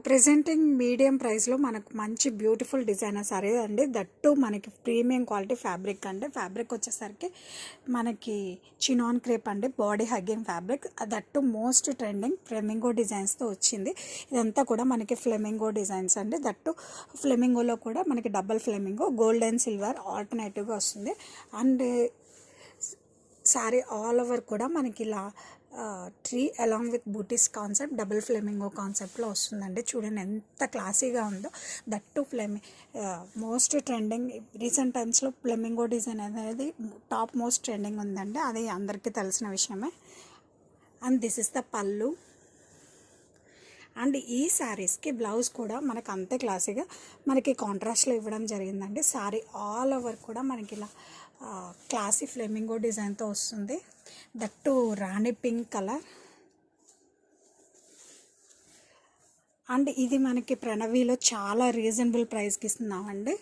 Presenting medium ప్రైస్లో మనకు మంచి బ్యూటిఫుల్ డిజైనర్ సారీ అండి. దట్టు మనకి ప్రీమియం క్వాలిటీ ఫ్యాబ్రిక్ అండి. ఫ్యాబ్రిక్ వచ్చేసరికి మనకి చినాన్ క్రేప్ అండి, body hugging fabric. That most trending flamingo డిజైన్స్తో వచ్చింది. ఇదంతా కూడా మనకి ఫ్లెమింగో డిజైన్స్ అండి. దట్టు ఫ్లెమింగోలో కూడా మనకి double flamingo, gold and silver ఆల్టర్నేటివ్గా వస్తుంది. అండ్ శారీ ఆల్ ఓవర్ కూడా మనకి ఇలా tree along with butis concept, double flamingo కాన్సెప్ట్లో వస్తుందండి. చూడండి ఎంత క్లాసీగా ఉందో. దట్టు మోస్ట్ ట్రెండింగ్ రీసెంట్ టైమ్స్లో ఫ్లెమింగో డిజైన్ అనేది టాప్ మోస్ట్ ట్రెండింగ్ ఉందండి. అది అందరికీ తెలిసిన విషయమే. అండ్ దిస్ ఇస్ ద పళ్ళు. అండ్ ఈ శారీస్కి బ్లౌజ్ కూడా మనకు అంతే క్లాసీగా మనకి కాంట్రాస్ట్లో ఇవ్వడం జరిగిందండి. శారీ ఆల్ ఓవర్ కూడా మనకి ఇలా క్లాసీ ఫ్లెమింగో డిజైన్తో వస్తుంది. That Rani pink colour. And ఇది మనకి ప్రణవిలో చాలా రీజనబుల్ ప్రైస్కి ఇస్తున్నామండి.